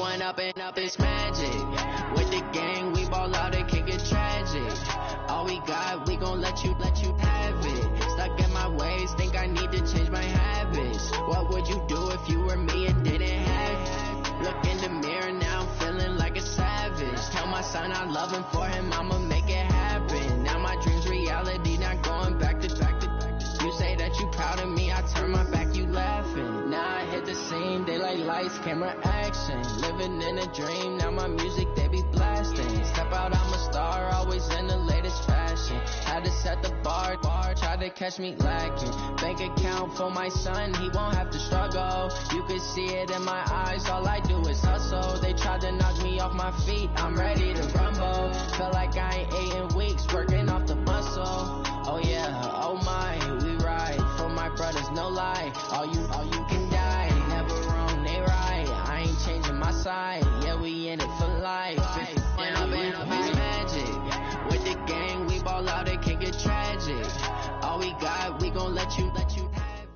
one up and up is magic. With the gang, we ball out, it can get tragic. All we got, we gon' let you have it. Stuck in my ways, think I need to change my habits. What would you do if you were me and didn't have it? Look in the mirror, now I'm feeling like a savage. Tell my son I love him, for him I'ma make it happen. Now my dream's reality, not going back to. You say that you proud of me, I turn my back, you laughing. Now I hit the scene, daylight lights, camera action. Living in a dream, now my music they be blasting. Step out, I'm a star, always in the latest fashion. Had to set the bar, try to catch me lacking. Bank account for my son, he won't have to struggle. You can see it in my eyes, all I do is hustle. They tried to knock me off my feet, I'm ready to rumble. Feel like I ain't ate in weeks, working off the muscle. Oh yeah, oh my, we ride for my brothers, no lie. All you can die, never wrong, they right. I ain't changing my side, yeah, we in it for life. Down, it's magic. With the gang, we ball out, it can get tragic. All we got, we gon' let you have it.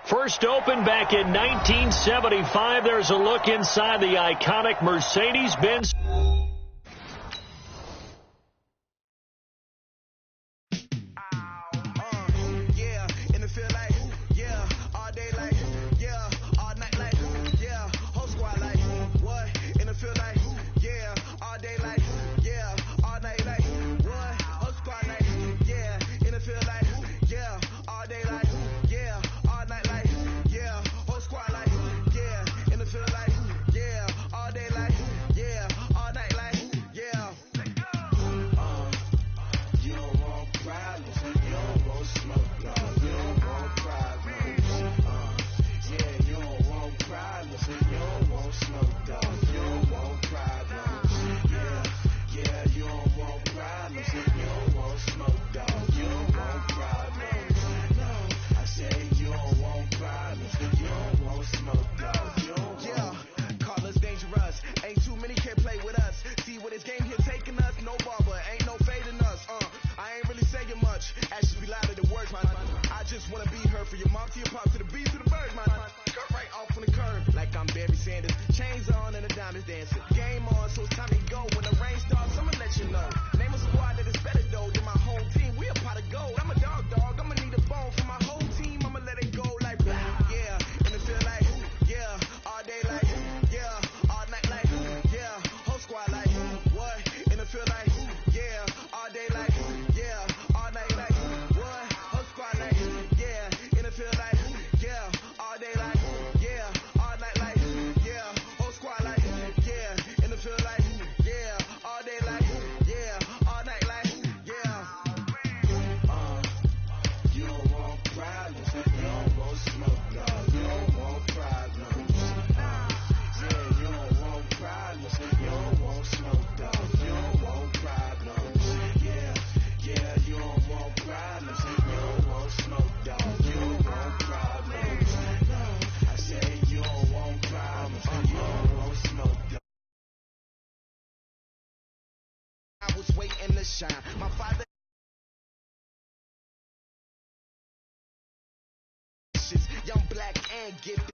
First opened back in 1975. There's a look inside the iconic Mercedes-Benz. My father young, black, and gifted.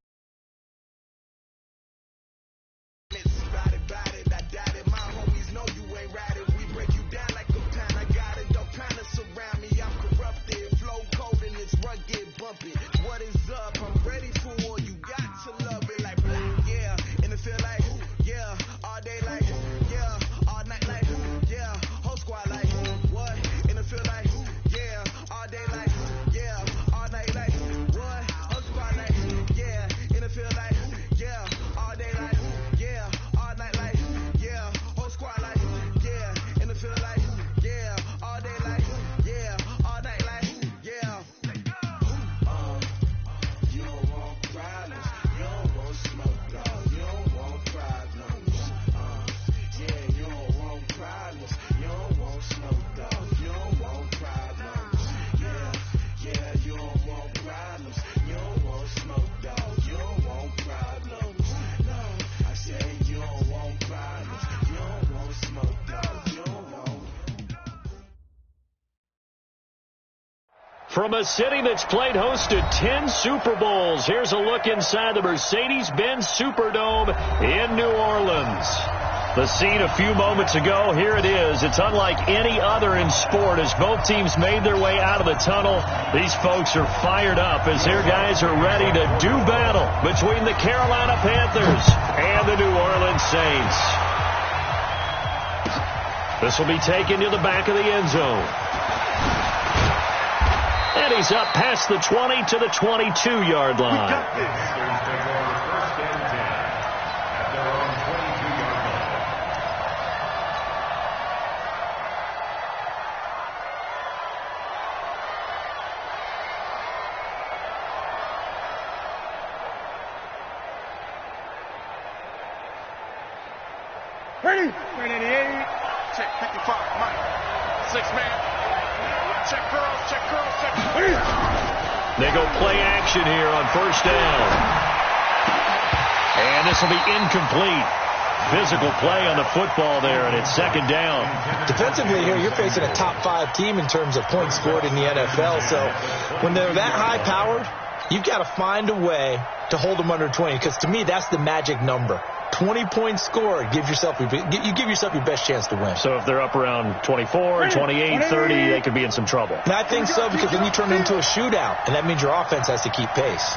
About it, I doubt it. My homies know you ain't ride it. We break you down like a pound. I got it, don't kinda surround me. I'm corrupted, flow cold and it's rugged, bumpy. What is up? I'm ready for war. You got to love it like black, yeah. And it feel like, yeah, all day like, yeah, all night like, yeah, whole squad like, what? And it feel like, yeah, all day like, yeah, all night like, what? Whole squad like, yeah. From a city that's played host to 10 Super Bowls, here's a look inside the Mercedes-Benz Superdome in New Orleans. The scene a few moments ago, here it is. It's unlike any other in sport. As both teams made their way out of the tunnel, these folks are fired up as their guys are ready to do battle between the Carolina Panthers and the New Orleans Saints. This will be taken to the back of the end zone. And he's up past the 20 to the 22-yard line. Ready? 388. Check 55. Mike. 6-man. Check girls. Check girls. Check girls. They go play action here on first down. And this will be incomplete. Physical play on the football there, and it's second down. Defensively here, you're facing a top 5 team in terms of points scored in the NFL. So when they're that high-powered, you've got to find a way to hold them under 20, because to me, that's the magic number. 20 points scored, you give yourself your best chance to win. So if they're up around 24, 28, 30, they could be in some trouble. And I think so, because then you turn it into a shootout, and that means your offense has to keep pace.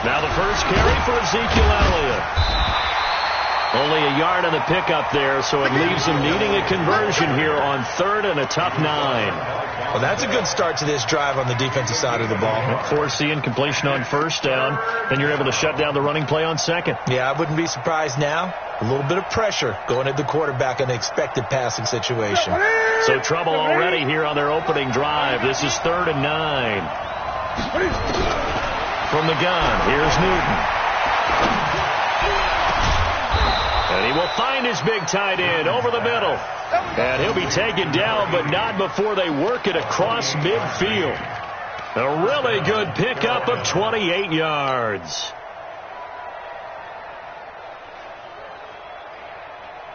Now the first carry for Ezekiel Elliott. Only a yard on the pickup there, so it leaves him needing a conversion here on third and a tough 9. Well, that's a good start to this drive on the defensive side of the ball. Force the incompletion on first down, then you're able to shut down the running play on second. Yeah, I wouldn't be surprised now. A little bit of pressure going at the quarterback in an expected passing situation. So trouble already here on their opening drive. This is 3rd and 9. From the gun, here's Newton. And he will find his big tight end over the middle. And he'll be taken down, but not before they work it across midfield. A really good pickup of 28 yards.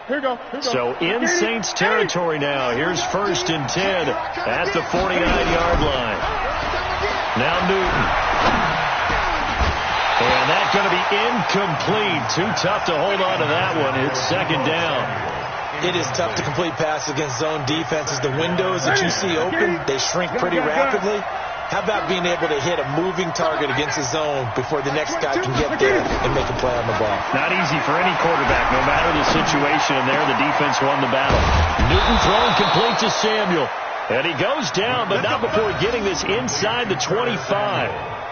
Here we go. So in Saints territory now. Here's 1st and 10 at the 49-yard line. Now Newton. And that's going to be incomplete. Too tough to hold on to that one. It's second down. It is tough to complete passes against zone defenses. The windows that you see open, they shrink pretty rapidly. How about being able to hit a moving target against the zone before the next guy can get there and make a play on the ball? Not easy for any quarterback, no matter the situation. And there, the defense won the battle. Newton throwing complete to Samuel. And he goes down, but not before getting this inside the 25.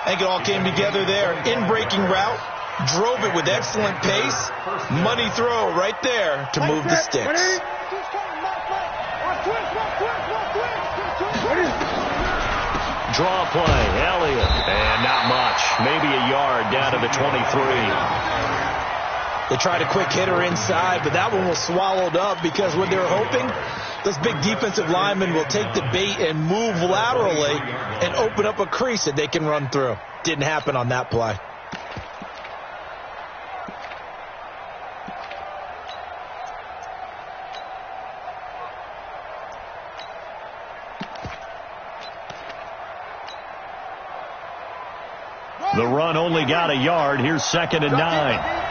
I think it all came together there. In-breaking route, drove it with excellent pace. Money throw right there to move the sticks. Draw play, Elliott, and not much. Maybe a yard down to the 23. They tried a quick hitter inside, but that one was swallowed up because what they were hoping, those big defensive linemen will take the bait and move laterally and open up a crease that they can run through. Didn't happen on that play. The run only got a yard. Here's 2nd and 9.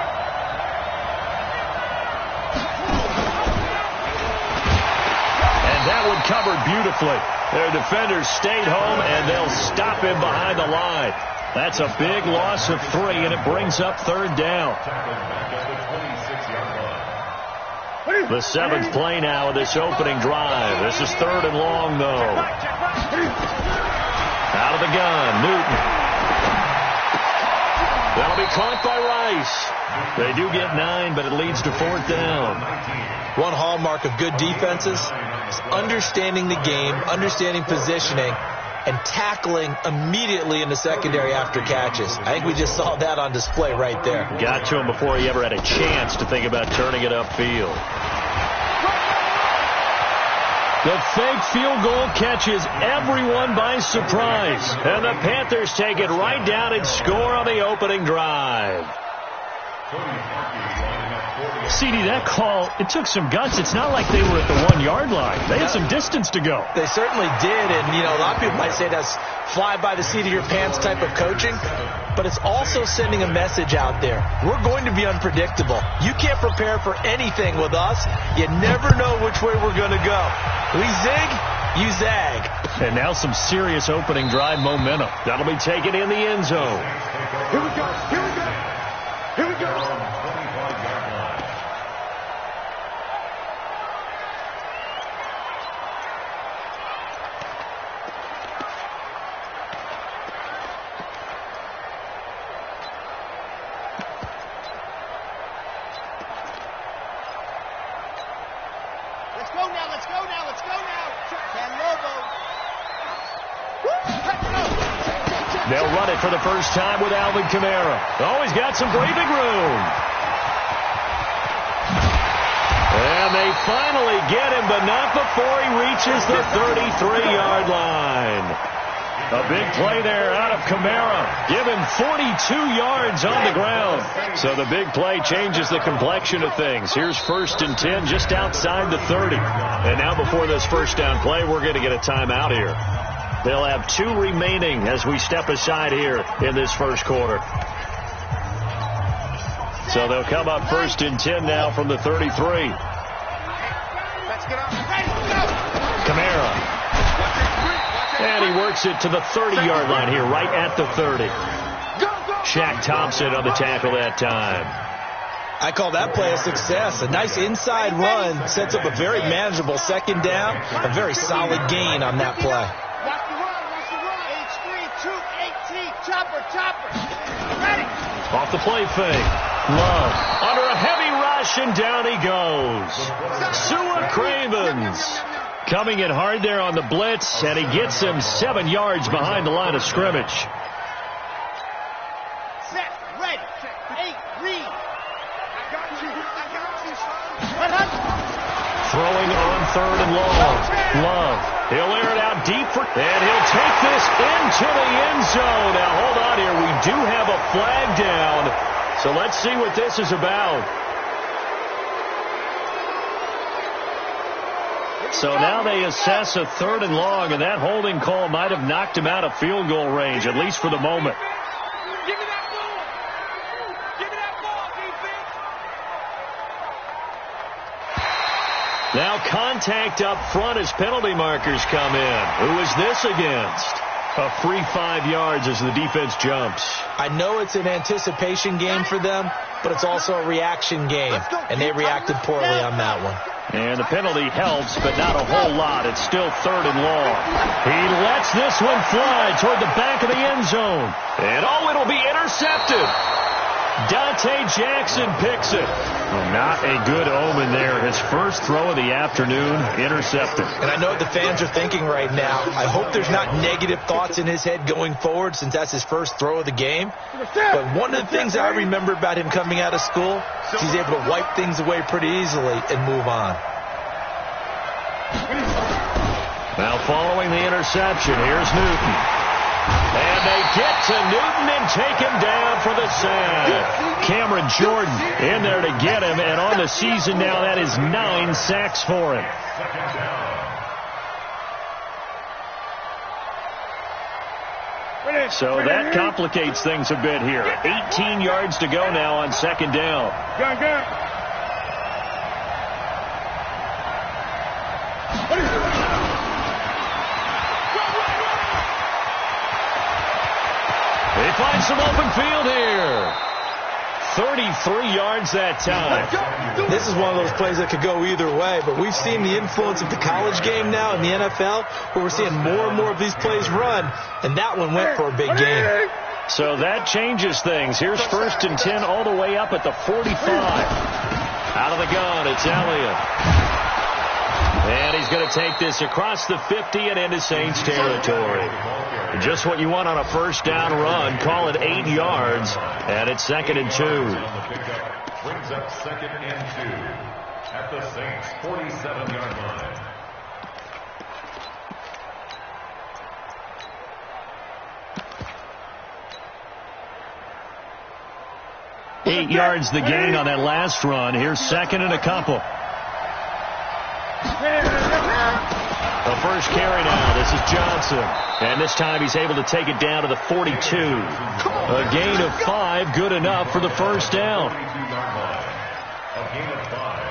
Covered beautifully. Their defenders stayed home, and they'll stop him behind the line. That's a big loss of 3, and it brings up 3rd down. The 7th play now of this opening drive. This is 3rd and long, though. Out of the gun, Newton. That'll be caught by Rice. They do get 9, but it leads to 4th down. One hallmark of good defenses is understanding the game, understanding positioning, and tackling immediately in the secondary after catches. I think we just saw that on display right there. Got to him before he ever had a chance to think about turning it upfield. The fake field goal catches everyone by surprise. And the Panthers take it right down and score on the opening drive. CD, that call, it took some guts. It's not like they were at the 1-yard line. They had some distance to go. They certainly did, and, a lot of people might say that's fly by the seat of your pants type of coaching, but it's also sending a message out there. We're going to be unpredictable. You can't prepare for anything with us. You never know which way we're going to go. We zig, you zag. And now some serious opening drive momentum. That'll be taken in the end zone. Here we go. Here we go. Here we go. They'll run it for the first time with Alvin Kamara. Oh, he's got some breathing room. And they finally get him, but not before he reaches the 33-yard line. A big play there out of Kamara. Give him 42 yards on the ground. So the big play changes the complexion of things. Here's 1st and 10 just outside the 30. And now before this first down play, we're going to get a timeout here. They'll have 2 remaining as we step aside here in this first quarter. So they'll come up 1st and 10 now from the 33. Kamara. And he works it to the 30-yard line here, right at the 30. Shaq Thompson on the tackle that time. I call that play a success. A nice inside run sets up a very manageable second down. A very solid gain on that play. Off the play fake. Love under a heavy rush, and down he goes. Sua Cravens coming in hard there on the blitz, and he gets him 7 yards behind the line of scrimmage. Set, ready, 8, read. I got you, son. Throwing on 3rd and long. Love. He'll air it out deep and he'll take this into the end zone. Now, hold on here. We do have a flag down. So let's see what this is about. So now they assess a 3rd and long, and that holding call might have knocked him out of field goal range, at least for the moment. Give me that ball. Give me that ball, defense. Now contact up front as penalty markers come in. Who is this against? A free 5 yards as the defense jumps. I know it's an anticipation game for them, but it's also a reaction game, and they reacted poorly on that one. And the penalty helps, but not a whole lot. It's still 3rd and long. He lets this one fly toward the back of the end zone. And oh, it'll be intercepted. Dante Jackson picks it. Well, not a good omen there. His first throw of the afternoon, intercepted. And I know what the fans are thinking right now. I hope there's not negative thoughts in his head going forward since that's his first throw of the game. But one of the things I remember about him coming out of school is he's able to wipe things away pretty easily and move on. Now following the interception, here's Newton. And they get to Newton and take him down for the sack. Cameron Jordan in there to get him, and on the season now, that is 9 sacks for him. So that complicates things a bit here. 18 yards to go now on 2nd down. They find some open field here. 33 yards that time. This is one of those plays that could go either way, but we've seen the influence of the college game now in the NFL, where we're seeing more and more of these plays run, and that one went for a big gain. So that changes things. Here's 1st and 10 all the way up at the 45. Out of the gun, it's Elliott. And he's going to take this across the 50 and into Saints territory. Just what you want on a first down run. Call it 8 yards, and it's 2nd and 2. Brings up 2nd and 2 at the Saints' 47-yard line. 8 yards the gain on that last run. Here's second and a couple. The first carry now. This is Johnson. And this time he's able to take it down to the 42. A gain of 5, good enough for the first down. A gain of 5.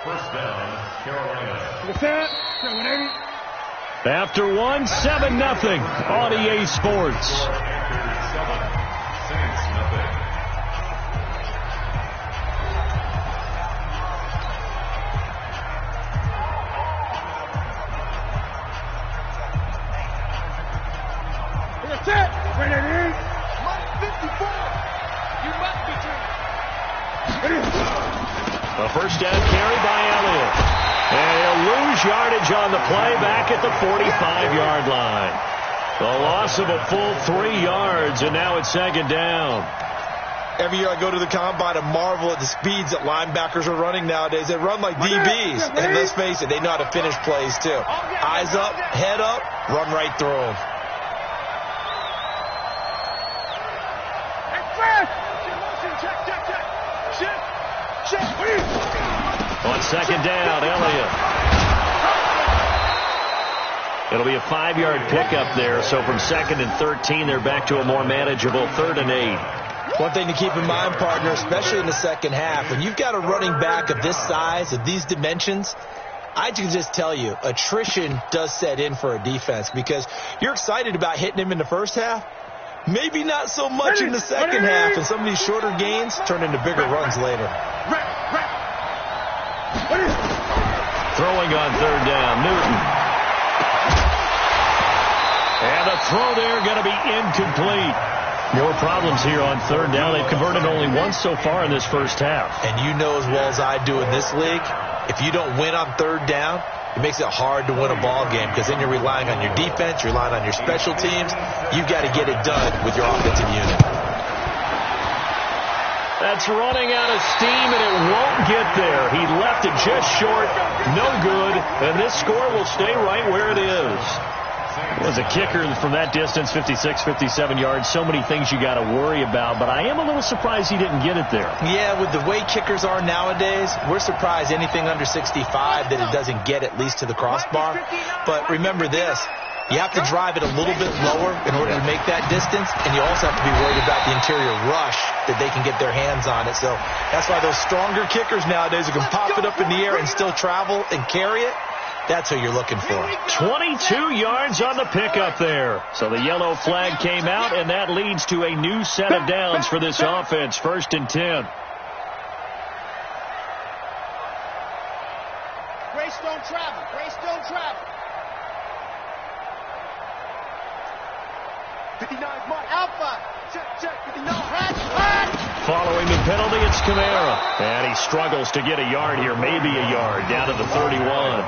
First down, Carolina. After 1, 7-0 on EA Sports. Saints, nothing. A first down carry by Elliott. And he'll lose yardage on the play back at the 45-yard line. The loss of a full 3 yards, and now it's second down. Every year I go to the combine and marvel at the speeds that linebackers are running nowadays. They run like DBs. And let's face it, they know how to finish plays too. Eyes up, head up, run right through them. On second down, Elliott. It'll be a 5-yard pickup there. So from 2nd and 13, they're back to a more manageable 3rd and 8. One thing to keep in mind, partner, especially in the second half, when you've got a running back of this size, of these dimensions, I can just tell you, attrition does set in for a defense because you're excited about hitting him in the first half. Maybe not so much in the second half, and some of these shorter gains turn into bigger runs later. Throwing on 3rd down, Newton. And the throw there going to be incomplete. More problems here on 3rd down. They've converted only once so far in this first half. And you know as well as I do in this league, if you don't win on 3rd down, it makes it hard to win a ball game because then you're relying on your defense, you're relying on your special teams. You've got to get it done with your offensive unit. That's running out of steam, and it won't get there. He left it just short, no good, and this score will stay right where it is. It was a kicker from that distance, 56, 57 yards. So many things you got to worry about, but I am a little surprised he didn't get it there. Yeah, with the way kickers are nowadays, we're surprised anything under 65 that it doesn't get at least to the crossbar. But remember this, you have to drive it a little bit lower in order to make that distance, and you also have to be worried about the interior rush that they can get their hands on it. So that's why those stronger kickers nowadays who can pop it up in the air and still travel and carry it, that's who you're looking for. 22 yards on the pickup there. So the yellow flag came out, and that leads to a new set of downs for this offense. 1st and 10. Grace don't travel. Grace don't travel. 59 mark. Alpha. Check. 59. Following the penalty, it's Kamara. And he struggles to get a yard here, maybe a yard, down to the 31.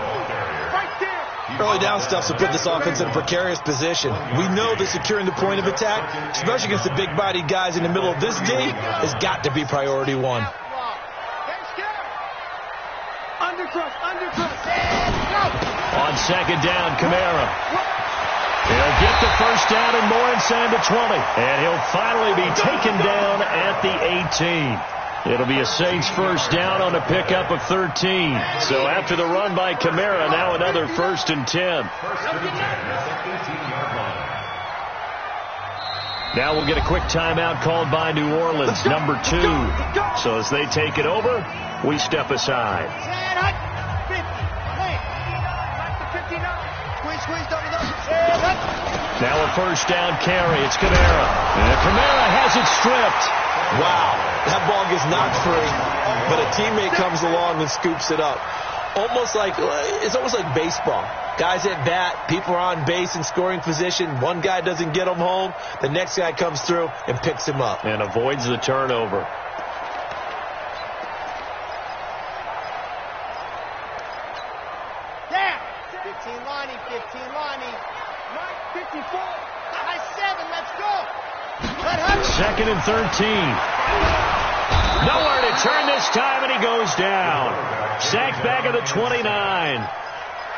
Early down stuff to put this offense in a precarious position. We know that securing the point of attack, especially against the big-bodied guys in the middle of this D, has got to be priority 1. On second down, Kamara. He'll get the first down and more and send him to 20. And he'll finally be taken down at the 18. It'll be a Saints first down on a pickup of 13. So after the run by Kamara, now another 1st and 10. Now we'll get a quick timeout called by New Orleans, number 2. So as they take it over, we step aside. Now a first down carry. It's Kamara. And Kamara has it stripped. Wow, that ball gets knocked free, but a teammate comes along and scoops it up. It's almost like baseball. Guys at bat, people are on base in scoring position. One guy doesn't get him home. The next guy comes through and picks him up. And avoids the turnover. Yeah. 15 Lonnie. 54. High 7. Let's go. 2nd and 13. Nowhere to turn this time, and he goes down. Sacked back at the 29.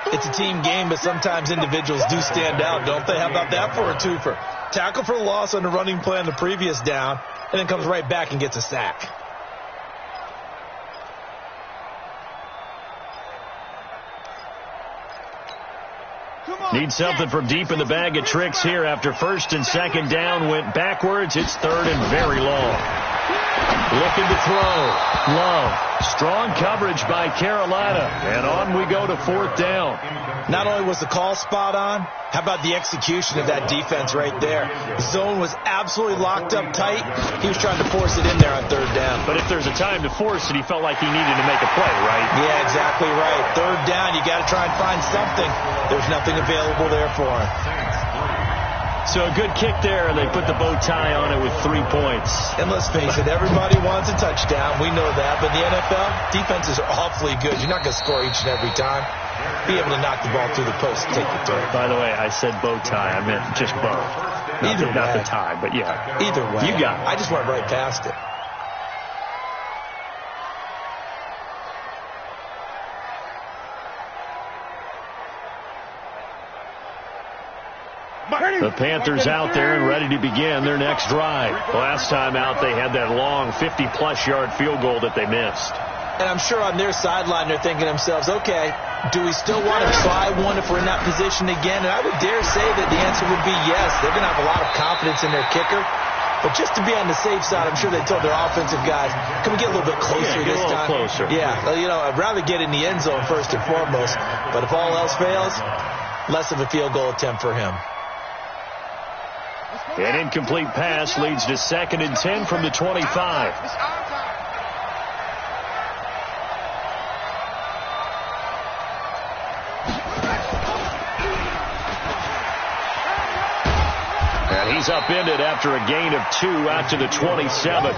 It's a team game, but sometimes individuals do stand out, don't they? How about that for a twofer? Tackle for loss on the running play on the previous down, and then comes right back and gets a sack. Need something from deep in the bag of tricks here after first and second down went backwards. It's third and very long. Looking to throw. Love. Strong coverage by Carolina. And on we go to fourth down. Not only was the call spot on, how about the execution of that defense right there? Zone was absolutely locked up tight. He was trying to force it in there on third down. But if there's a time to force it, he felt like he needed to make a play, right? Yeah, exactly right. Third down, you got to try and find something. There's nothing available there for him. So a good kick there, and they put the bow tie on it with 3 points. And let's face it, everybody wants a touchdown. We know that. But in the NFL, defenses are awfully good. You're not going to score each and every time. Be able to knock the ball through the post and take the turn. By the way, I said bow tie. I meant just bow. Not the tie, but yeah. Either way. You got it. I just went right past it. The Panthers out there and ready to begin their next drive. Last time out, they had that long 50-plus yard field goal that they missed. And I'm sure on their sideline they're thinking to themselves, okay, do we still want to try one if we're in that position again? And I would dare say that the answer would be yes. They're going to have a lot of confidence in their kicker. But just to be on the safe side, I'm sure they told their offensive guys, can we get a little bit closer this time? Closer. Yeah, you know, I'd rather get in the end zone first and foremost. But if all else fails, less of a field goal attempt for him. An incomplete pass leads to 2nd and 10 from the 25. And he's upended after a gain of 2 out to the 27.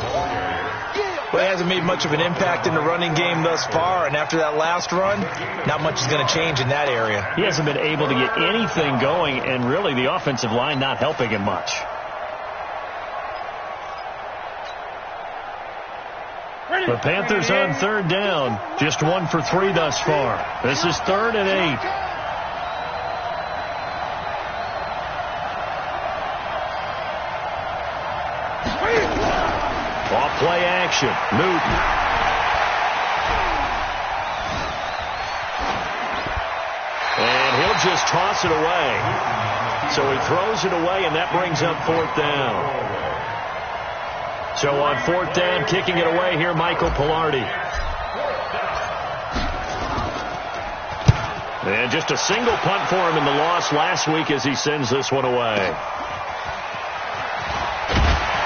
Well, he hasn't made much of an impact in the running game thus far, and after that last run, not much is going to change in that area. He hasn't been able to get anything going, and really the offensive line not helping him much. The Panthers on third down, just 1 for 3 thus far. This is 3rd and 8. Off play action. Newton. And he'll just toss it away. So he throws it away, and that brings up 4th down. So on 4th down, kicking it away here, Michael Pilardi. And just a single punt for him in the loss last week as he sends this one away.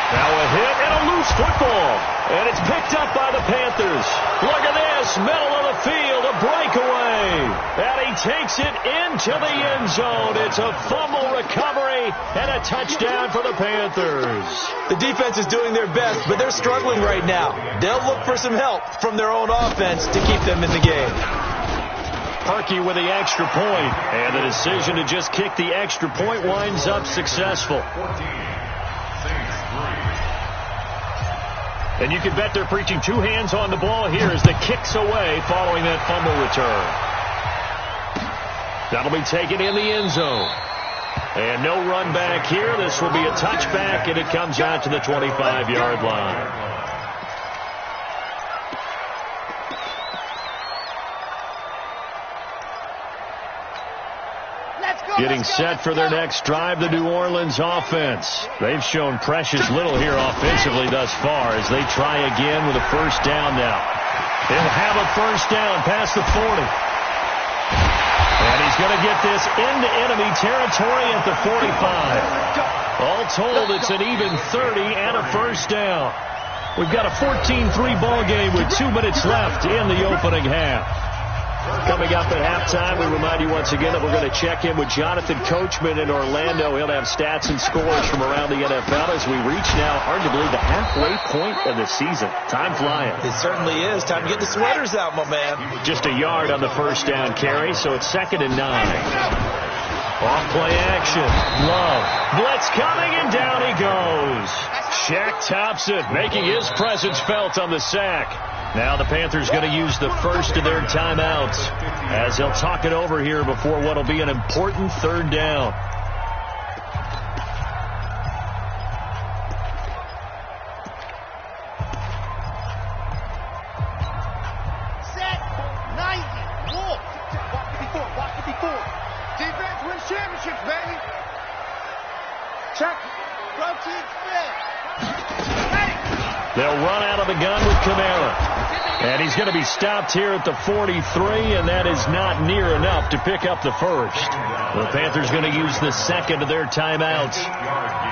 Now a hit and a loose football. And it's picked up by the Panthers. Look at this, middle of the field, a breakaway. And he takes it into the end zone. It's a fumble recovery and a touchdown for the Panthers. The defense is doing their best, but they're struggling right now. They'll look for some help from their own offense to keep them in the game. Perky with the extra point. And the decision to just kick the extra point winds up successful. And you can bet they're preaching 2 hands on the ball here as the kick's away following that fumble return. That'll be taken in the end zone. And no run back here. This will be a touchback, and it comes out to the 25-yard line. Getting set for their next drive, the New Orleans offense. They've shown precious little here offensively thus far as they try again with a first down now. They'll have a first down past the 40. And he's going to get this into enemy territory at the 45. All told, it's an even 30 and a first down. We've got a 14-3 ball game with 2 minutes left in the opening half. Coming up at halftime, we remind you once again that we're going to check in with Jonathan Coachman in Orlando. He'll have stats and scores from around the NFL as we reach now arguably the halfway point of the season. Time flying. It certainly is. Time to get the sweaters out, my man. Just a yard on the first down carry, so it's 2nd and 9. Off play action. Love. Blitz coming, and down he goes. Shaq Thompson making his presence felt on the sack. Now the Panthers going to use the first of their timeouts as they'll talk it over here before what will be an important third down. Set. 90. Walk. Block 54. Defense wins championships, baby. Check. Rotate spin. They'll run out of the gun with Kamara. And he's going to be stopped here at the 43, and that is not near enough to pick up the first. The Panthers going to use the second of their timeouts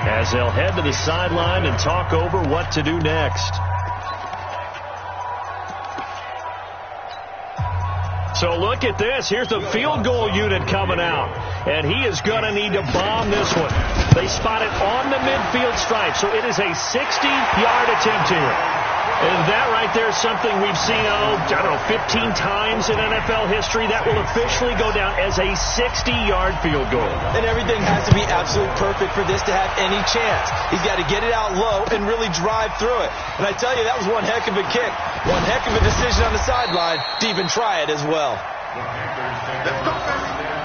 as they'll head to the sideline and talk over what to do next. So look at this. Here's the field goal unit coming out. And he is going to need to bomb this one. They spot it on the midfield stripe. So it is a 60-yard attempt here. And that right there is something we've seen, 15 times in NFL history. That will officially go down as a 60-yard field goal. And everything has to be absolutely perfect for this to have any chance. He's got to get it out low and really drive through it. And I tell you, that was one heck of a kick. One heck of a decision on the sideline to even try it as well. Let's go, baby.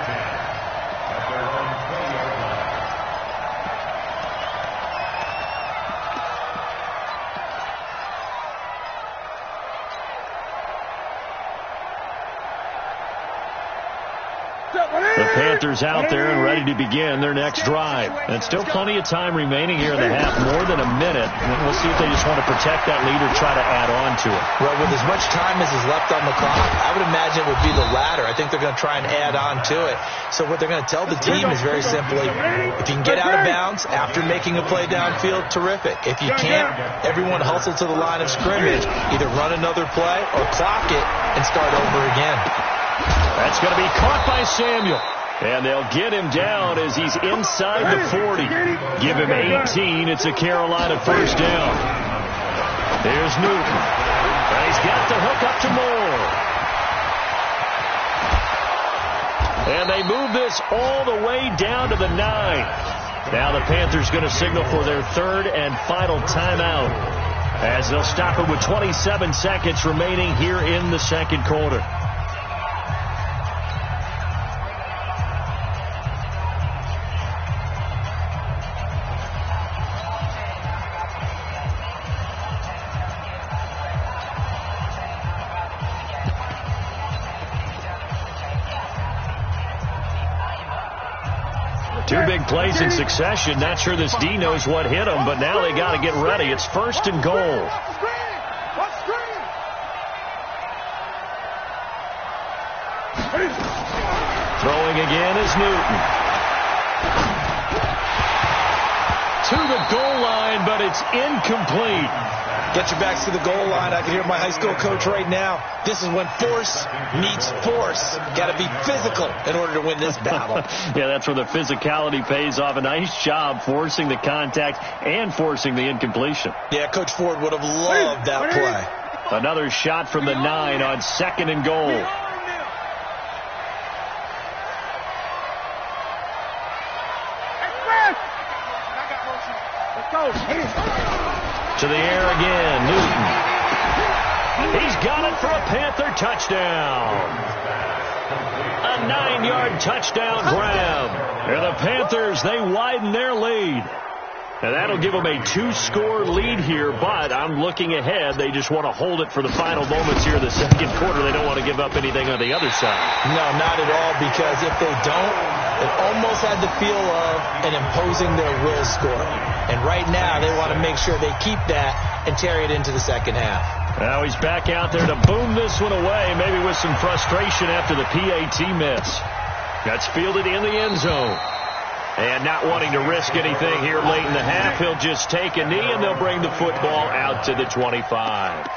The Panthers out there and ready to begin their next drive. And still plenty of time remaining here in the half, more than a minute. And we'll see if they just want to protect that lead or try to add on to it. Well, with as much time as is left on the clock, I would imagine it would be the latter. I think they're going to try and add on to it. So what they're going to tell the team is very simply, if you can get out of bounds after making a play downfield, terrific. If you can't, everyone hustle to the line of scrimmage, either run another play or clock it and start over again. That's going to be caught by Samuel. And they'll get him down as he's inside the 40. Give him 18. It's a Carolina first down. There's Newton. And he's got the hook up to Moore. And they move this all the way down to the 9. Now the Panthers going to signal for their third and final timeout as they'll stop it with 27 seconds remaining here in the second quarter. Two big plays in succession. Not sure this D knows what hit him, but now they got to get ready. It's first and goal. Throwing again is Newton. To the goal line, but it's incomplete. Get your backs to the goal line. I can hear my high school coach right now. This is when force meets force. Got to be physical in order to win this battle. Yeah, that's where the physicality pays off. A nice job forcing the contact and forcing the incompletion. Yeah, Coach Ford would have loved that play. Another shot from the 9 on second and goal. To the air again, Newton. He's got it for a Panther touchdown. A 9-yard touchdown grab. And the Panthers, they widen their lead. And that'll give them a 2-score lead here, but I'm looking ahead. They just want to hold it for the final moments here in the second quarter. They don't want to give up anything on the other side. No, not at all, because if they don't, it almost had the feel of an imposing their will score. And right now, they want to make sure they keep that and carry it into the second half. Now he's back out there to boom this one away, maybe with some frustration after the PAT miss. That's fielded in the end zone. And not wanting to risk anything here late in the half, he'll just take a knee, and they'll bring the football out to the 25.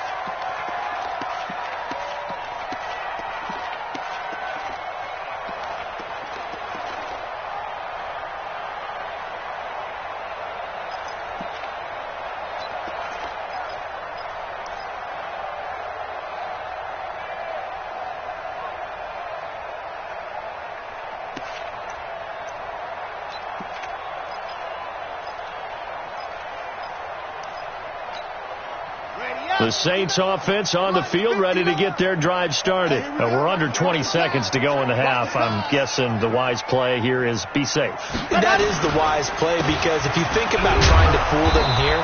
The Saints offense on the field, ready to get their drive started. We're under 20 seconds to go in the half. I'm guessing the wise play here is be safe. That is the wise play, because if you think about trying to fool them here,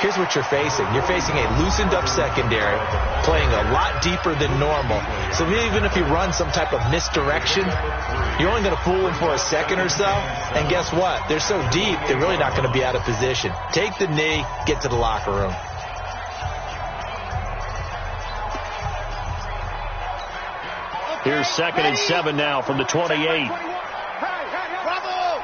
here's what you're facing. You're facing a loosened up secondary, playing a lot deeper than normal. So even if you run some type of misdirection, you're only going to fool them for a second or so. And guess what? They're so deep, they're really not going to be out of position. Take the knee, get to the locker room. Here's 2nd and 7 now from the 28. Hey, bravo!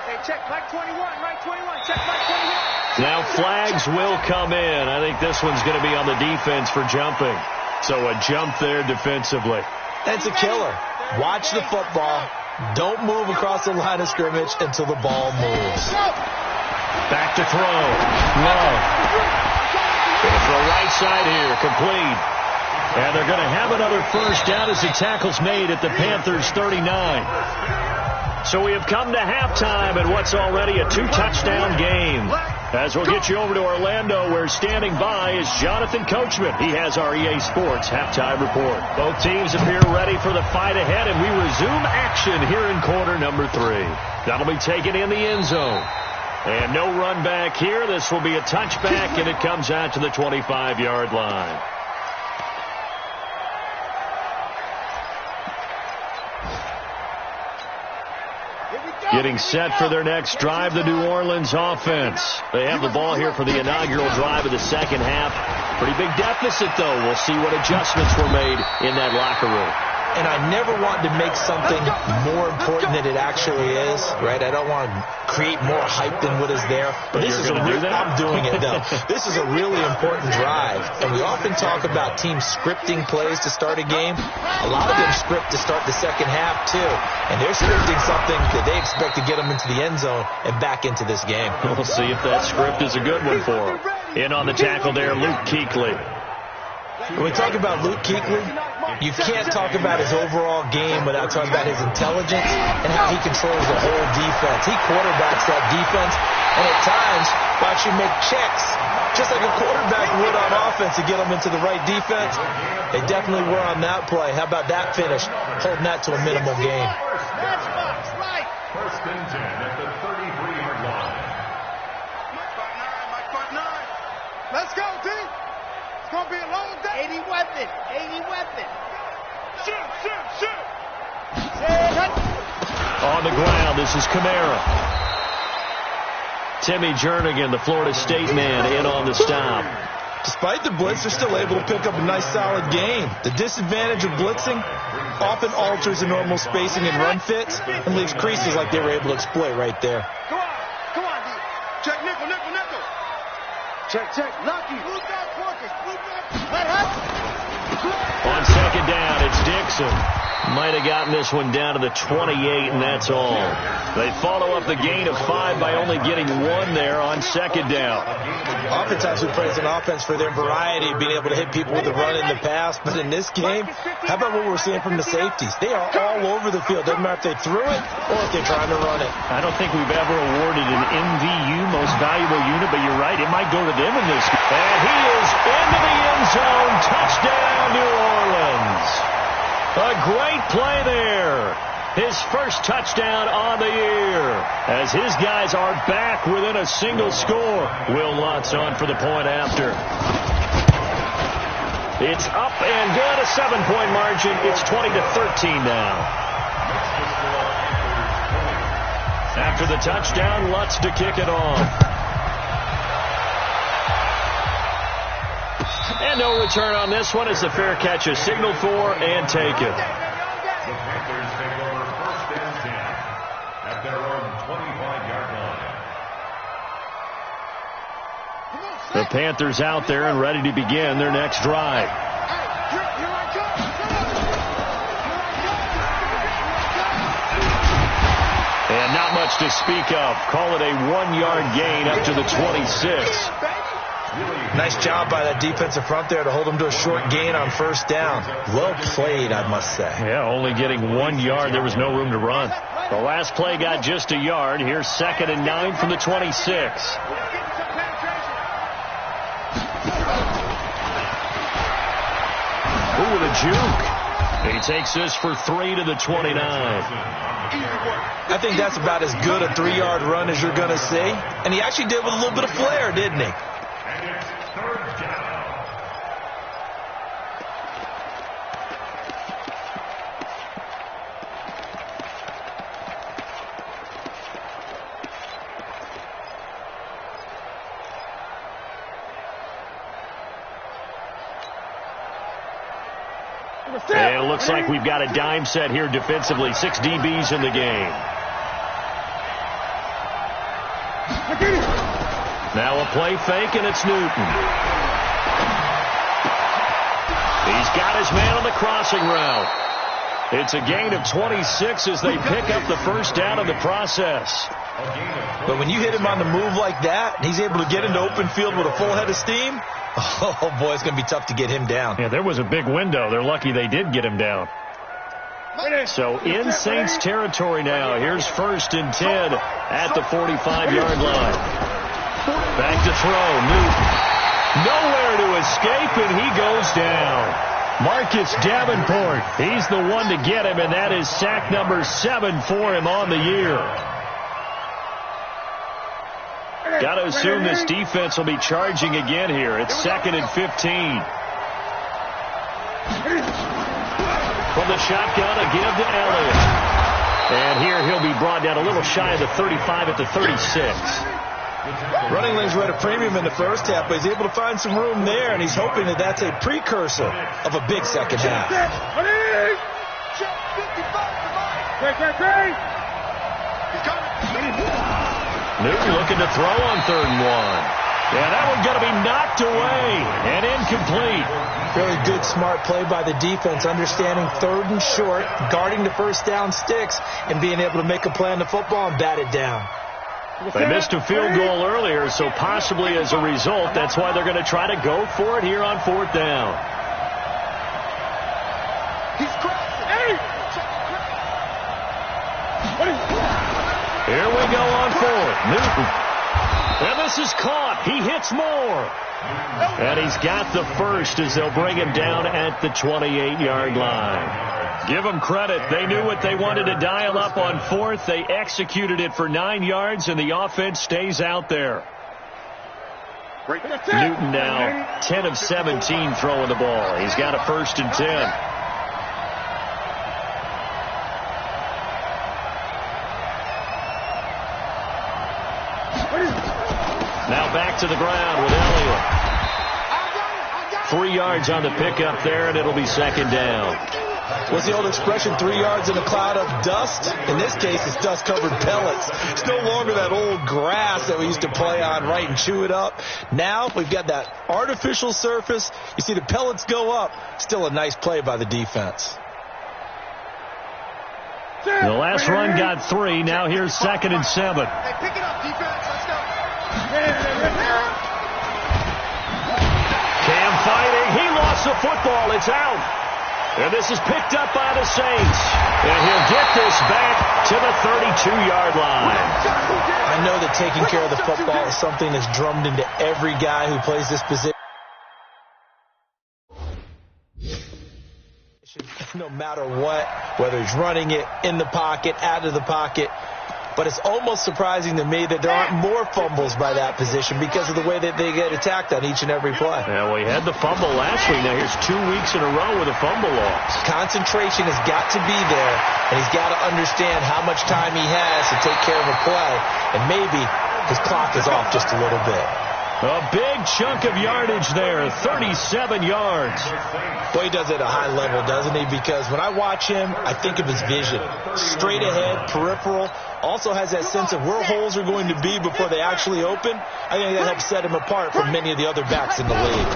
Hey, check Mike 21, Mike 21, check Mike 21. Now flags will come in. I think this one's going to be on the defense for jumping. So a jump there defensively. That's a killer. Watch the football. Don't move across the line of scrimmage until the ball moves. Back to throw. Love. It's the right side here. Complete. And they're going to have another first down as the tackle's made at the Panthers' 39. So we have come to halftime in what's already a 2-touchdown game. As we'll get you over to Orlando, where standing by is Jonathan Coachman. He has our EA Sports halftime report. Both teams appear ready for the fight ahead, and we resume action here in quarter number 3. That'll be taken in the end zone. And no run back here. This will be a touchback, and it comes out to the 25-yard line. Getting set for their next drive, the New Orleans offense. They have the ball here for the inaugural drive of the second half. Pretty big deficit, though. We'll see what adjustments were made in that locker room. And I never want to make something more important than it actually is, right? I don't want to create more hype than what is there. But this is I'm doing it, though. This is a really important drive. And we often talk about teams scripting plays to start a game. A lot of them script to start the second half, too. And they're scripting something that they expect to get them into the end zone and back into this game. We'll see if that script is a good one for them. In on the tackle there, Luke Kuechly. When we talk about Luke Kuechly, you can't talk about his overall game without talking about his intelligence and how he controls the whole defense. He quarterbacks that defense, and at times watch him make checks, just like a quarterback would on offense to get them into the right defense. They definitely were on that play. How about that finish, holding that to a minimal gain. First and 10 at the 33-yard line. Mike 9. Let's go, D. It's going to be a long day. 80 weapon. Shoot. On the ground, this is Kamara. Timmy Jernigan, the Florida State man, in on the stop. Despite the blitz, they're still able to pick up a nice, solid gain. The disadvantage of blitzing often alters the normal spacing and run fits and leaves creases like they were able to exploit right there. Come on, D. Check nickel. Check. Lucky. Blue back, Porkers. On second down, it's Dixon. Might have gotten this one down to the 28, and that's all. They follow up the gain of 5 by only getting 1 there on second down. Oftentimes we praise an offense for their variety, being able to hit people with the run in the pass. But in this game, how about what we're seeing from the safeties? They are all over the field. Doesn't matter if they threw it or if they're trying to run it. I don't think we've ever awarded an MVU, most valuable unit, but you're right, it might go to them in this. And he is into the end zone. Touchdown, New Orleans. A great play there. His first touchdown on the year. As his guys are back within a single score. Will Lutz on for the point after. It's up and good. A 7-point margin. It's 20-13 now. After the touchdown, Lutz to kick it off. And no return on this one. It's a fair catch, a signal for, and take it. The Panthers take over first and 10 at their own 25-yard line. The Panthers out there and ready to begin their next drive. And not much to speak of. Call it a 1-yard gain up to the 26. Nice job by that defensive front there to hold them to a short gain on first down. Well played, I must say. Yeah, only getting 1 yard. There was no room to run. The last play got just a yard. Here's 2nd and 9 from the 26. Ooh, with a juke. He takes this for 3 to the 29. I think that's about as good a 3-yard run as you're going to see. And he actually did with a little bit of flair, didn't he? And it's third down. And it looks like we've got a dime set here defensively. 6 DBs in the game. Now a play fake, and it's Newton. He's got his man on the crossing route. It's a gain of 26 as they pick up the first down in the process. But when you hit him on the move like that, and he's able to get into open field with a full head of steam, oh, boy, it's going to be tough to get him down. Yeah, there was a big window. They're lucky they did get him down. So in Saints territory now. Here's 1st and 10 at the 45-yard line. Back to throw. Newton. Nowhere to escape, and he goes down. Marcus Davenport. He's the one to get him, and that is sack number 7 for him on the year. Got to assume this defense will be charging again here. It's 2nd and 15. From the shotgun, a give to Elliott. And here he'll be brought down a little shy of the 35 at the 36. Running lanes were at a premium in the first half, but he's able to find some room there, and he's hoping that that's a precursor of a big second half. Newton looking to throw on 3rd and 1. Yeah, that one's going to be knocked away and incomplete. Really good, smart play by the defense, understanding 3rd and short, guarding the first down sticks, and being able to make a play on the football and bat it down. They missed a field goal earlier, so possibly as a result, that's why they're going to try to go for it here on 4th down. He's crossing. Here we go on 4th. Newton. And this is caught. He hits more. And he's got the first as they'll bring him down at the 28-yard line. Give them credit. They knew what they wanted to dial up on 4th. They executed it for 9 yards, and the offense stays out there. Newton now 10 of 17 throwing the ball. He's got a 1st and 10. Now back to the ground with Elliott. 3 yards on the pickup there, and it'll be 2nd down. What's the old expression, 3 yards in a cloud of dust? In this case, it's dust-covered pellets. It's no longer that old grass that we used to play on, right, and chew it up. Now we've got that artificial surface. You see the pellets go up. Still a nice play by the defense. The last run got 3. Now here's 2nd and 7. Hey, pick it up, defense. Let's go. Cam fighting. He lost the football. It's out. And this is picked up by the Saints. And he'll get this back to the 32-yard line. I know that taking care of the football is something that's drummed into every guy who plays this position. No matter what, whether he's running it, in the pocket, out of the pocket. But it's almost surprising to me that there aren't more fumbles by that position because of the way that they get attacked on each and every play. Yeah, well, he had the fumble last week. Now here's 2 weeks in a row with a fumble loss. Concentration has got to be there, and he's got to understand how much time he has to take care of a play. And maybe his clock is off just a little bit. A big chunk of yardage there, 37 yards. Boy, he does it at a high level, doesn't he? Because when I watch him, I think of his vision. Straight ahead, peripheral. Also has that sense of where holes are going to be before they actually open. I think that helps set him apart from many of the other backs in the league.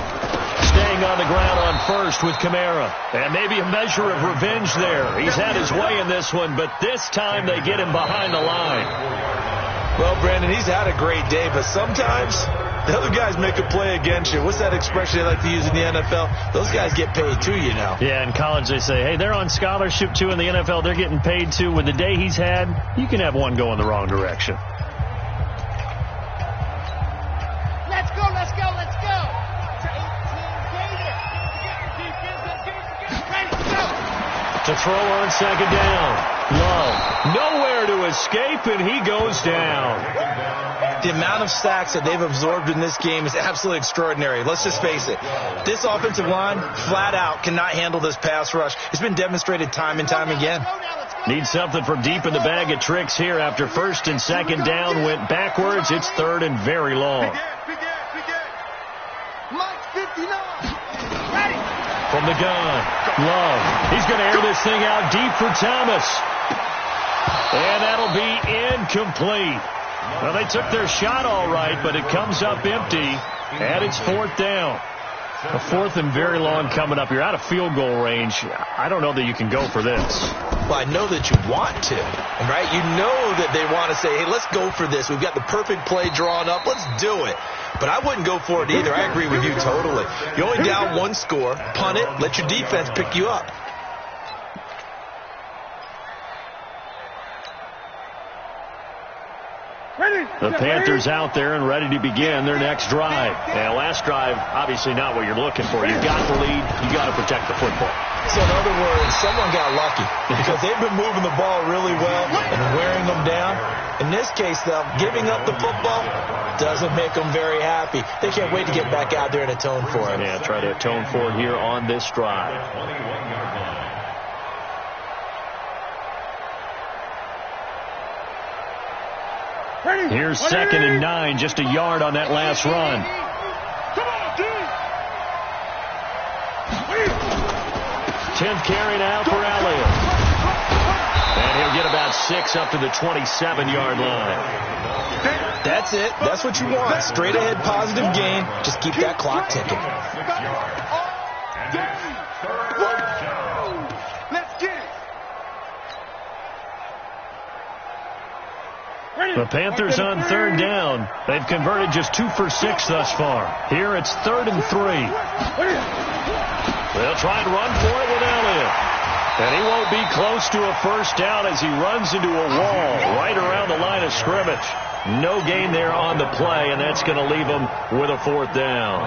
Staying on the ground on 1st with Kamara. And maybe a measure of revenge there. He's had his way in this one, but this time they get him behind the line. Well, Brandon, he's had a great day, but sometimes the other guys make a play against you. What's that expression they like to use in the NFL? Those guys get paid too, you know. Yeah, in college they say, hey, they're on scholarship too. In the NFL, they're getting paid too. With the day he's had, you can have one go in the wrong direction. Let's go, let's go, let's go. To 18 Gator. Together, defense. Let's get it To throw on second down. Love. Nowhere to escape, and he goes down. The amount of sacks that they've absorbed in this game is absolutely extraordinary. Let's just face it. This offensive line, flat out, cannot handle this pass rush. It's been demonstrated time and time again. Need something from deep in the bag of tricks here after first and second down went backwards. It's third and very long. From the gun, Love. He's going to air this thing out deep for Thomas. And that'll be incomplete. Well, they took their shot all right, but it comes up empty, and it's fourth down. A fourth and very long coming up. You're out of field goal range. I don't know that you can go for this. Well, I know that you want to, right? You know that they want to say, hey, let's go for this. We've got the perfect play drawn up. Let's do it. But I wouldn't go for it either. I agree with you totally. You're only down one score. Punt it. Let your defense pick you up. The Panthers out there and ready to begin their next drive. And last drive, obviously not what you're looking for. You've got the lead. You've got to protect the football. So in other words, someone got lucky because they've been moving the ball really well and wearing them down. In this case, though, giving up the football doesn't make them very happy. They can't wait to get back out there and atone for it. Yeah, try to atone for it here on this drive. Here's second and 9, just a yard on that last run. 10th carry now for Elliott. And he'll get about 6 up to the 27-yard line. That's it. That's what you want. Straight ahead positive gain. Just keep that clock ticking. The Panthers on third down. They've converted just 2 for 6 thus far. Here it's 3rd and 3. They'll try and run for it with Elliott. And he won't be close to a first down as he runs into a wall right around the line of scrimmage. No gain there on the play, and that's going to leave him with a 4th down.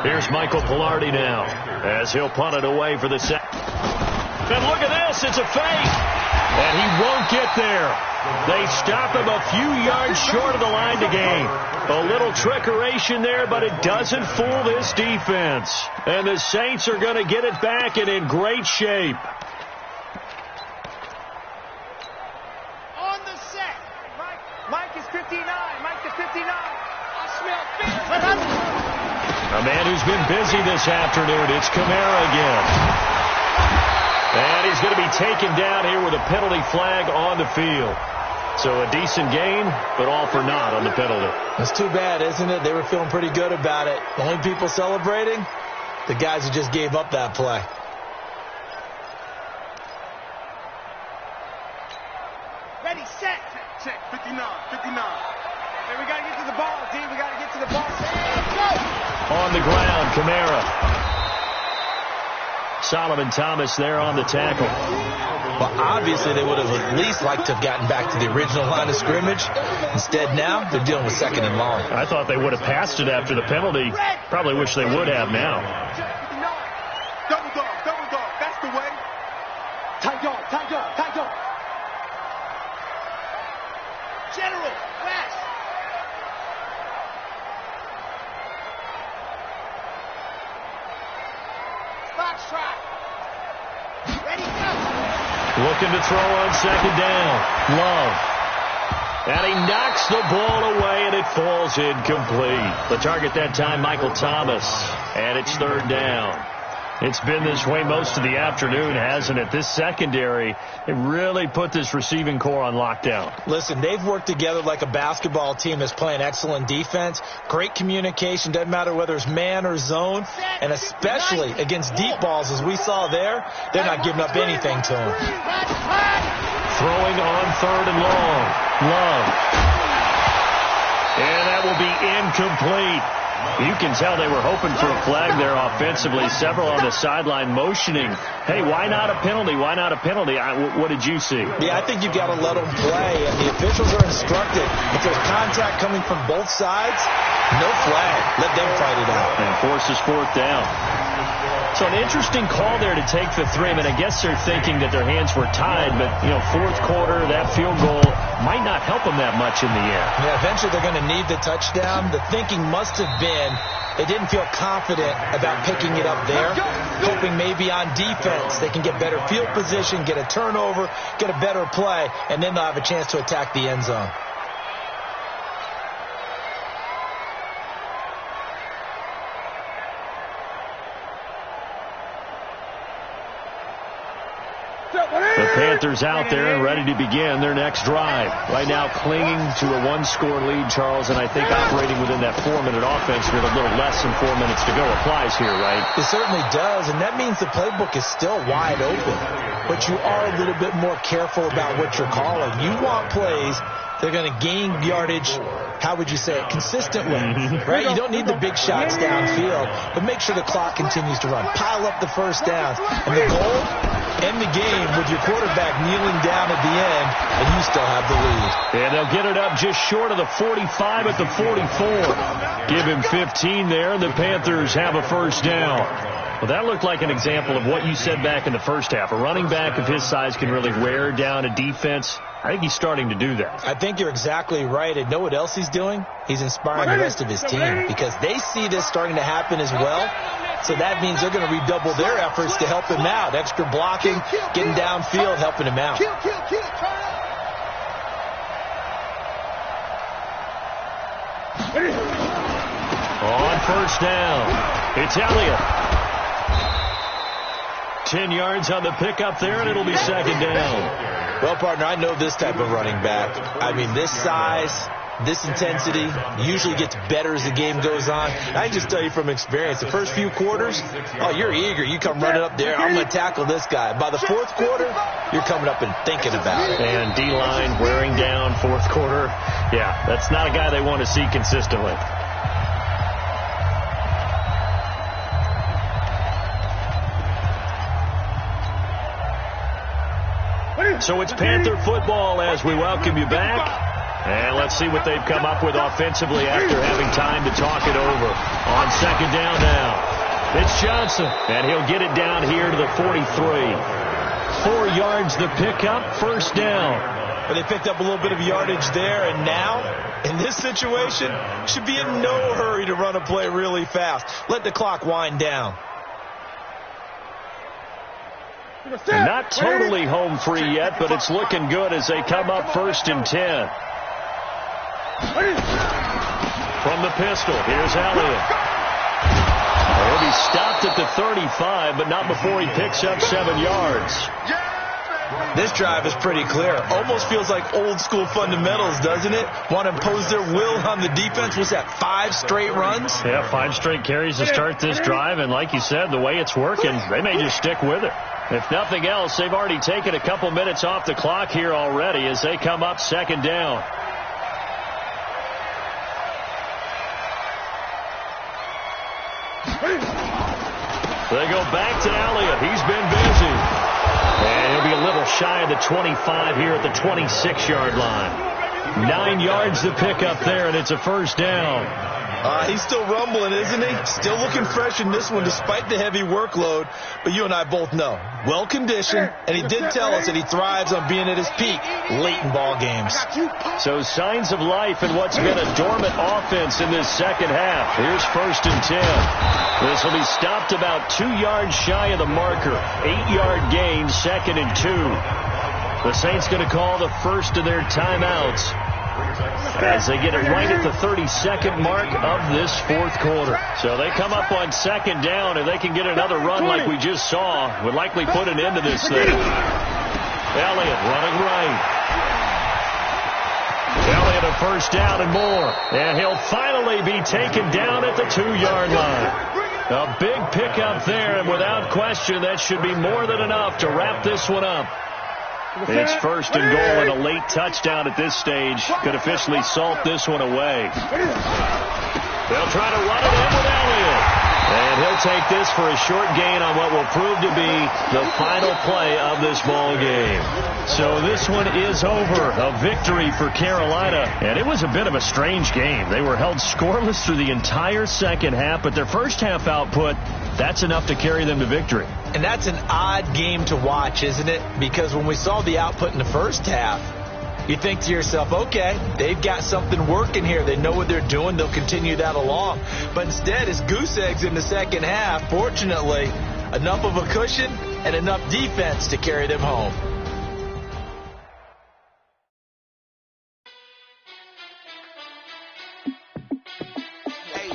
Here's Michael Pilardi now as he'll punt it away for the set. And look at this. It's a fake. And he won't get there. They stop him a few yards short of the line to gain. A little trickeration there, but it doesn't fool this defense. And the Saints are going to get it back and in great shape. On the set. Mike is 59. Mike is 59. I smell fear. A man who's been busy this afternoon. It's Kamara again. And he's going to be taken down here with a penalty flag on the field. So a decent gain, but all for naught on the penalty. That's too bad, isn't it? They were feeling pretty good about it. The only people celebrating, the guys who just gave up that play. Ready, set. Check, 59, 59. Hey, we got to get to the ball, D. We got to get to the ball. Go! On the ground, Kamara. Solomon Thomas there on the tackle. Well, obviously they would have at least liked to have gotten back to the original line of scrimmage. Instead now, they're dealing with 2nd and long. I thought they would have passed it after the penalty. Probably wish they would have now. Double dog. That's the way. Tight dog. General, West. Foxtrot. Ready, go. Looking to throw on second down. Love. And he knocks the ball away, and it falls incomplete. The target that time, Michael Thomas. And it's 3rd down. It's been this way most of the afternoon, hasn't it? This secondary, it really put this receiving core on lockdown. Listen, they've worked together like a basketball team that's playing excellent defense. Great communication, doesn't matter whether it's man or zone. And especially against deep balls, as we saw there, they're not giving up anything to them. Throwing on 3rd and long. Love. And that will be incomplete. You can tell they were hoping for a flag there offensively. Several on the sideline motioning. Hey, why not a penalty? Why not a penalty? What did you see? Yeah, I think you've got to let them play. And the officials are instructed. If there's contact coming from both sides, no flag. Let them fight it out. And forces 4th down. So an interesting call there to take the 3. I mean, I guess they're thinking that their hands were tied, but, fourth quarter, that field goal might not help them that much in the end. Yeah, eventually they're going to need the touchdown. The thinking must have been they didn't feel confident about picking it up there, hoping maybe on defense they can get better field position, get a turnover, get a better play, and then they'll have a chance to attack the end zone. The Panthers out there and ready to begin their next drive. Right now clinging to a 1-score lead, Charles, and I think operating within that 4-minute offense with a little less than 4 minutes to go applies here, right? It certainly does, and that means the playbook is still wide open. But you are a little bit more careful about what you're calling. You want plays they're going to gain yardage, how would you say it, consistently, right? You don't need the big shots downfield, but make sure the clock continues to run. Pile up the first down. And the goal, end the game with your quarterback kneeling down at the end, and you still have the lead. And they'll get it up just short of the 45 at the 44. Give him 15 there, and the Panthers have a first down. Well, that looked like an example of what you said back in the first half. A running back of his size can really wear down a defense. I think he's starting to do that. I think you're exactly right. And know what else he's doing? He's inspiring the rest of his team because they see this starting to happen as well. So that means they're going to redouble their efforts to help him out. Extra blocking, getting downfield, helping him out. On first down, it's Elliott. 10 yards on the pickup there, and it'll be second down. Well, partner, I know this type of running back. I mean, this size, this intensity usually gets better as the game goes on. I can just tell you from experience, the first few quarters, oh, you're eager. You come running up there, I'm going to tackle this guy. By the fourth quarter, you're coming up and thinking about it. And D-line wearing down fourth quarter. Yeah, that's not a guy they want to see consistently. So it's Panther football as we welcome you back. And let's see what they've come up with offensively after having time to talk it over. On second down now, it's Johnson. And he'll get it down here to the 43. 4 yards the pickup, first down. But they picked up a little bit of yardage there, and now, in this situation, should be in no hurry to run a play really fast. Let the clock wind down. And not totally home free yet, but it's looking good as they come up 1st and 10. From the pistol, here's Elliott. He'll be stopped at the 35, but not before he picks up 7 yards. This drive is pretty clear. Almost feels like old school fundamentals, doesn't it? Want to impose their will on the defense. Was that 5 straight runs? Yeah, 5 straight carries to start this drive, and like you said, the way it's working, they may just stick with it. If nothing else, they've already taken a couple minutes off the clock here already as they come up second down. They go back to Elliott. He's been busy. And he'll be a little shy of the 25 here at the 26-yard line. 9 yards to pick up there, and it's a first down. He's still rumbling, isn't he? Still looking fresh in this one despite the heavy workload. But you and I both know, well-conditioned, and he did tell us that he thrives on being at his peak late in ball games. So signs of life in what's been a dormant offense in this second half. Here's 1st and 10. This will be stopped about 2 yards shy of the marker. 8-yard gain, 2nd and 2. The Saints going to call the first of their timeouts as they get it right at the 32nd mark of this fourth quarter. So they come up on second down, and they can get another run like we just saw. Would likely put an end to this thing. Elliott running right. Elliott a first down and more. And he'll finally be taken down at the 2-yard line. A big pickup there, and without question, that should be more than enough to wrap this one up. It's 1st and goal, and a late touchdown at this stage could officially salt this one away. They'll try to run it in with Elliott. And he'll take this for a short gain on what will prove to be the final play of this ball game. So this one is over. A victory for Carolina. And it was a bit of a strange game. They were held scoreless through the entire second half, but their first half output, that's enough to carry them to victory. And that's an odd game to watch, isn't it? Because when we saw the output in the first half, you think to yourself, okay, they've got something working here. They know what they're doing. They'll continue that along. But instead, it's goose eggs in the second half. Fortunately, enough of a cushion and enough defense to carry them home. Hey,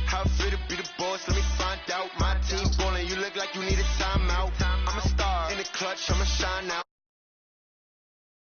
how fit to be the boss? Let me find out. My team balling. You look like you need a timeout. I'm a star in the clutch. I'ma shine out.